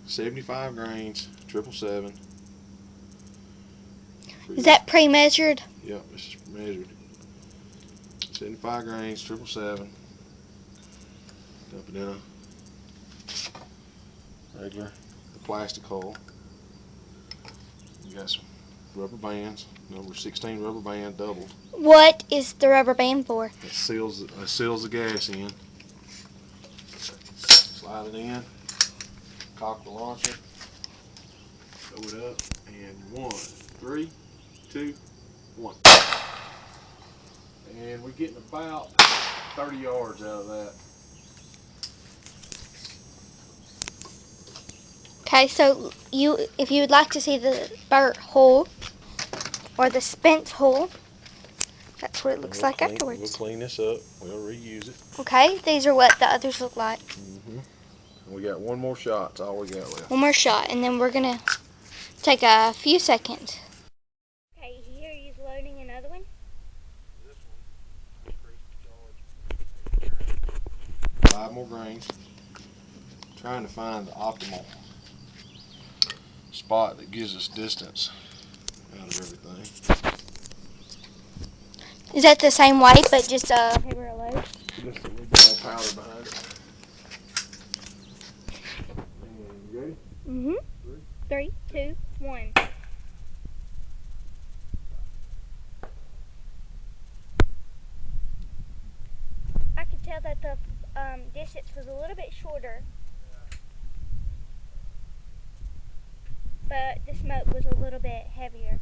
75 grains, 777. Is that pre-measured? Yep, it's measured. 75 grains, 777. Dump it in a regular plastic hole. You got some rubber bands, number 16 rubber band doubled. What is the rubber band for? It seals the gas in. Slide it in, cock the launcher, throw it up, and 1, 3, 2, 1. And we're getting about 30 yards out of that. Okay, so if you would like to see the burnt hole or the spent hole, that's what it looks like afterwards. We'll clean this up. We'll reuse it. Okay, these are what the others look like. We got one more shot. That's all we got left. One more shot, and then we're gonna take a few seconds. Okay, here he's loading another one. This one, 5 more grains. Trying to find the optimal spot that gives us distance out of everything. Is that the same weight, but just a bigger load? Just a little bit more powder behind it. And you ready? Mm-hmm. 3, 2, 1. I could tell that the distance was a little bit shorter, but the smoke was a little bit heavier.